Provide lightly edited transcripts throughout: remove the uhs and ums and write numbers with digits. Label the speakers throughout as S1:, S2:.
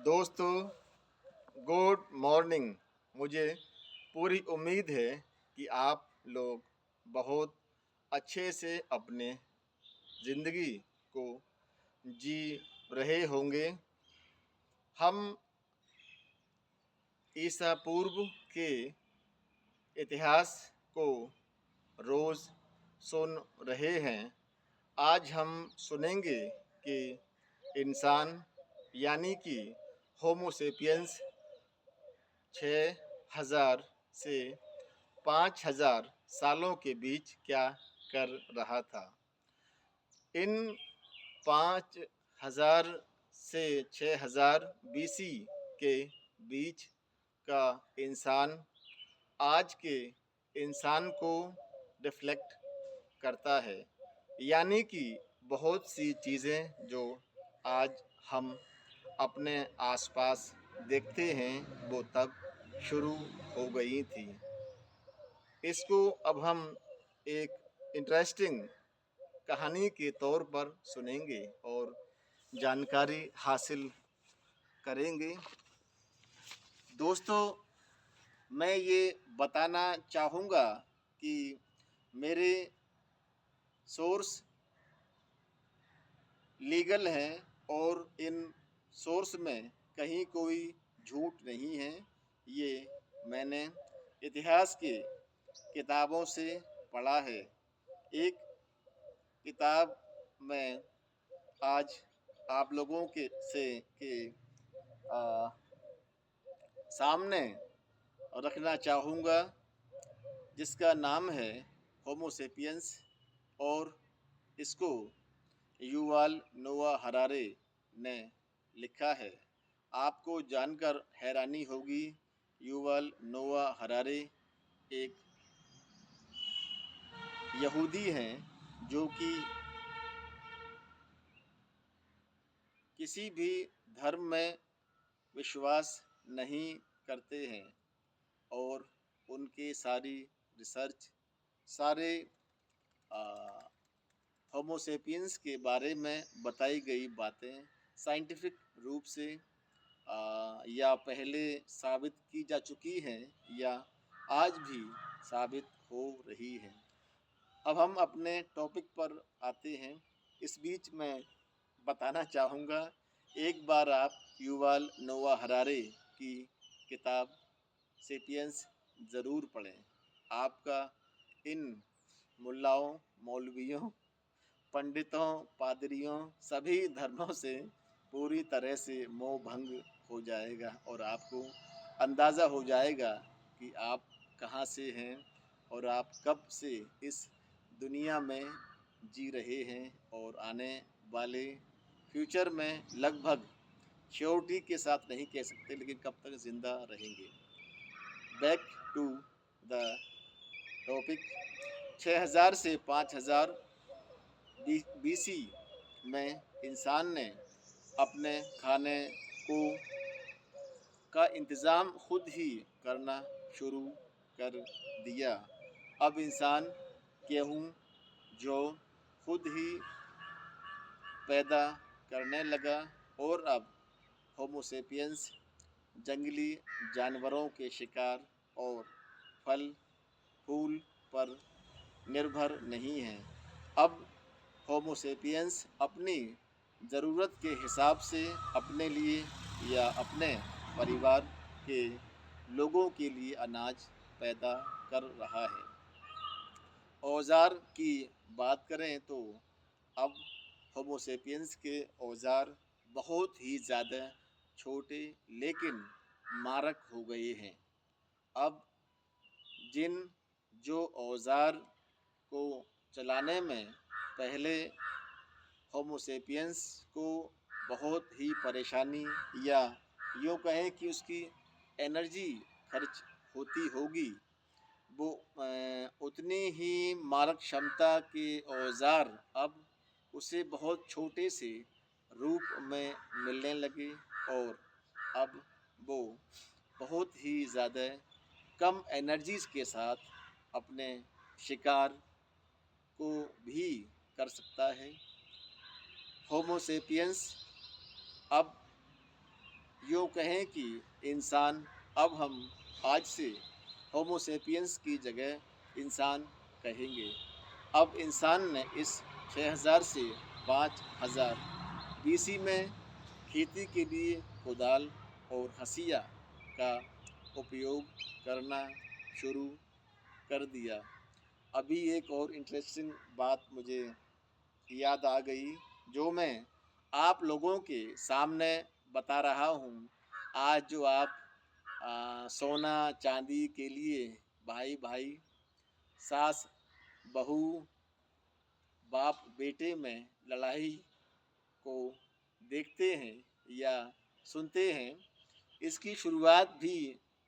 S1: दोस्तों, good morning. मुझे पूरी उम्मीद है कि आप लोग बहुत अच्छे से अपने ज़िंदगी को जी रहे होंगे। हम ईसा पूर्व के इतिहास को रोज़ सुन रहे हैं। आज हम सुनेंगे कि इंसान यानी कि होमो सेपियंस 6000 से 5000 सालों के बीच क्या कर रहा था। इन 5000 से 6000 बीसी के बीच का इंसान आज के इंसान को रिफ्लेक्ट करता है, यानी कि बहुत सी चीज़ें जो आज हम अपने आसपास देखते हैं वो तब शुरू हो गई थी। इसको अब हम एक इंटरेस्टिंग कहानी के तौर पर सुनेंगे और जानकारी हासिल करेंगे। दोस्तों, मैं ये बताना चाहूँगा कि मेरे सोर्स लीगल हैं और इन सोर्स में कहीं कोई झूठ नहीं है। ये मैंने इतिहास की किताबों से पढ़ा है। एक किताब मैं आज आप लोगों के आ, सामने रखना चाहूँगा, जिसका नाम है होमो सेपियंस, और इसको युवाल नोआ हरारे ने लिखा है। आपको जानकर हैरानी होगी, युवाल नोआ हरारे एक यहूदी हैं जो कि किसी भी धर्म में विश्वास नहीं करते हैं, और उनके सारी रिसर्च सारे होमोसेपियंस के बारे में बताई गई बातें साइंटिफिक रूप से या पहले साबित की जा चुकी हैं या आज भी साबित हो रही हैं। अब हम अपने टॉपिक पर आते हैं। इस बीच मैं बताना चाहूँगा, एक बार आप युवाल नोआ हरारे की किताब सेपियंस ज़रूर पढ़ें। आपका इन मुल्लाओं, मौलवियों, पंडितों, पादरियों, सभी धर्मों से पूरी तरह से मोह भंग हो जाएगा और आपको अंदाज़ा हो जाएगा कि आप कहाँ से हैं और आप कब से इस दुनिया में जी रहे हैं और आने वाले फ्यूचर में लगभग श्योरिटी के साथ नहीं कह सकते, लेकिन कब तक ज़िंदा रहेंगे। Back to the topic. 6000 से 5000 बीसी में इंसान ने अपने खाने को का इंतज़ाम खुद ही करना शुरू कर दिया। अब इंसान गेहूँ जो खुद ही पैदा करने लगा, और अब होमोसेपियंस जंगली जानवरों के शिकार और फल फूल पर निर्भर नहीं है। अब होमोसेपियंस अपनी ज़रूरत के हिसाब से अपने लिए या अपने परिवार के लोगों के लिए अनाज पैदा कर रहा है। औज़ार की बात करें तो अब होमोसेपियंस के औज़ार बहुत ही ज़्यादा छोटे लेकिन मारक हो गए हैं। अब जिन जो औज़ार को चलाने में पहले होमोसेपियंस को बहुत ही परेशानी या यूँ कहें कि उसकी एनर्जी खर्च होती होगी, वो उतनी ही मारक क्षमता के औज़ार अब उसे बहुत छोटे से रूप में मिलने लगे, और अब वो बहुत ही ज़्यादा कम एनर्जीज़ के साथ अपने शिकार को भी कर सकता है। होमोसेपियंस अब यूँ कहें कि इंसान अब हम आज से होमो सेपियंस की जगह इंसान कहेंगे। अब इंसान ने इस 6000 से 5000 बीसी में खेती के लिए कुदाल और हंसिया का उपयोग करना शुरू कर दिया। अभी एक और इंटरेस्टिंग बात मुझे याद आ गई जो मैं आप लोगों के सामने बता रहा हूँ। आज जो आप सोना चांदी के लिए भाई भाई, सास बहू, बाप बेटे में लड़ाई को देखते हैं या सुनते हैं, इसकी शुरुआत भी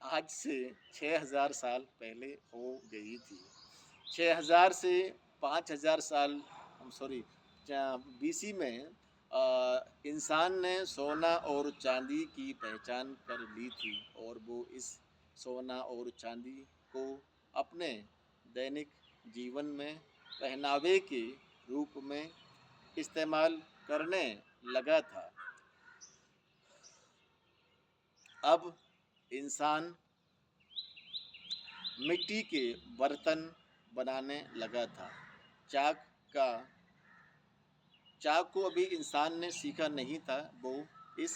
S1: आज से 6000 साल पहले हो गई थी। 6000 से 5000 साल सॉरी बीसी में इंसान ने सोना और चांदी की पहचान कर ली थी और वो इस सोना और चांदी को अपने दैनिक जीवन में पहनावे के रूप में इस्तेमाल करने लगा था। अब इंसान मिट्टी के बर्तन बनाने लगा था। चाक का चाक को अभी इंसान ने सीखा नहीं था, वो इस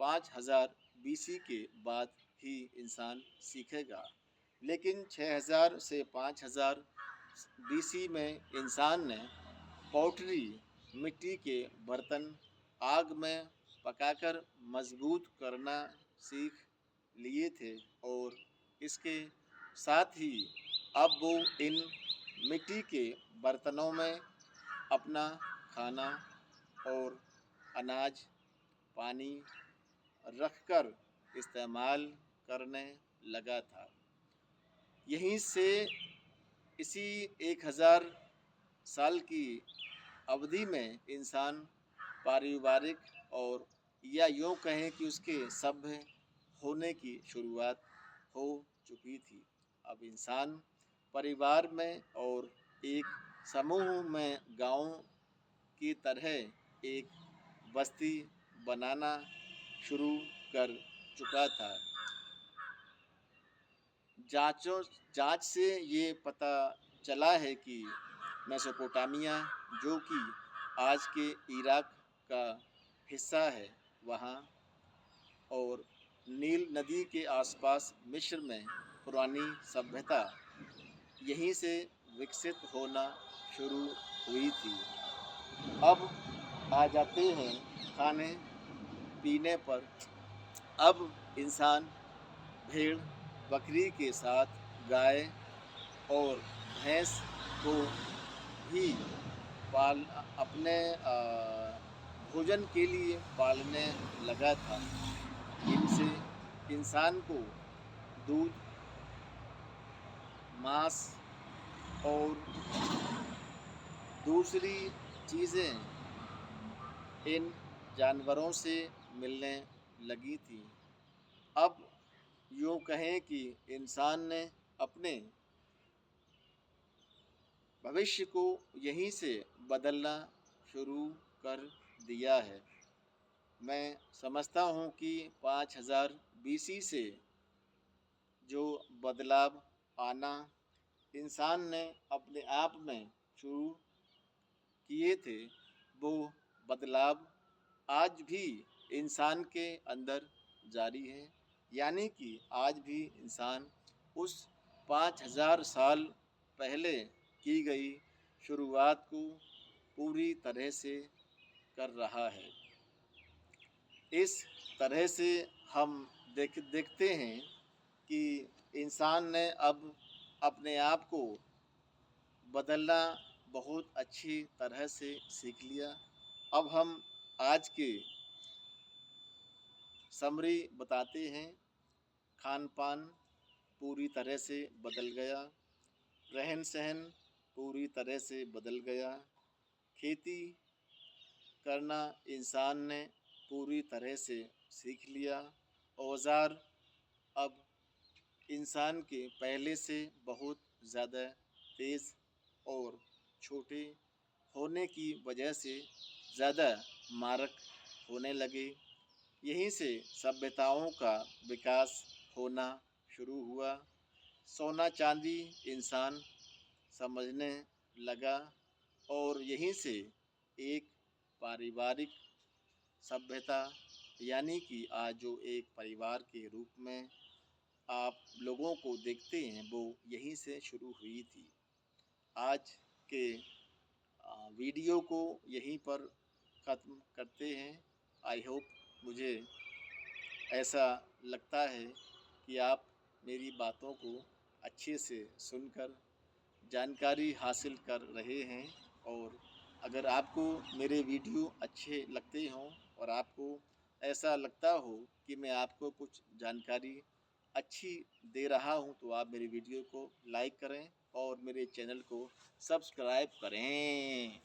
S1: 5000 बीसी के बाद ही इंसान सीखेगा। लेकिन 6000 से 5000 बीसी में इंसान ने पॉटरी, मिट्टी के बर्तन आग में पकाकर मजबूत करना सीख लिए थे और इसके साथ ही अब वो इन मिट्टी के बर्तनों में अपना खाना और अनाज, पानी रखकर इस्तेमाल करने लगा था। यहीं से इसी 1000 साल की अवधि में इंसान पारिवारिक और या यूँ कहें कि उसके सभ्य होने की शुरुआत हो चुकी थी। अब इंसान परिवार में और एक समूह में गाँव की तरह एक बस्ती बनाना शुरू कर चुका था। जांच से ये पता चला है कि मेसोपोटामिया, जो कि आज के इराक का हिस्सा है, वहाँ और नील नदी के आसपास मिस्र में पुरानी सभ्यता यहीं से विकसित होना शुरू हुई थी। अब आ जाते हैं खाने पीने पर। अब इंसान भेड़ बकरी के साथ गाय और भैंस को भी पाल अपने भोजन के लिए पालने लगा था। इनसे इंसान को दूध, मांस और दूसरी चीज़ें इन जानवरों से मिलने लगी थी। अब यूँ कहें कि इंसान ने अपने भविष्य को यहीं से बदलना शुरू कर दिया है। मैं समझता हूँ कि 5000 बीसी से जो बदलाव आना इंसान ने अपने आप में शुरू किए थे, वो बदलाव आज भी इंसान के अंदर जारी है। यानी कि आज भी इंसान उस 5000 साल पहले की गई शुरुआत को पूरी तरह से कर रहा है। इस तरह से हम देखते हैं कि इंसान ने अब अपने आप को बदलना बहुत अच्छी तरह से सीख लिया। अब हम आज के समरी बताते हैं। खान पान पूरी तरह से बदल गया, रहन सहन पूरी तरह से बदल गया, खेती करना इंसान ने पूरी तरह से सीख लिया। औज़ार अब इंसान के पहले से बहुत ज़्यादा तेज़ और छोटे होने की वजह से ज़्यादा मारक होने लगे। यहीं से सभ्यताओं का विकास होना शुरू हुआ। सोना चांदी इंसान समझने लगा और यहीं से एक पारिवारिक सभ्यता यानी कि आज जो एक परिवार के रूप में आप लोगों को देखते हैं वो यहीं से शुरू हुई थी। आज के वीडियो को यहीं पर ख़त्म करते हैं। आई होप मुझे ऐसा लगता है कि आप मेरी बातों को अच्छे से सुनकर जानकारी हासिल कर रहे हैं और अगर आपको मेरे वीडियो अच्छे लगते हों और आपको ऐसा लगता हो कि मैं आपको कुछ जानकारी अच्छी दे रहा हूं तो आप मेरे वीडियो को लाइक करें और मेरे चैनल को सब्सक्राइब करें।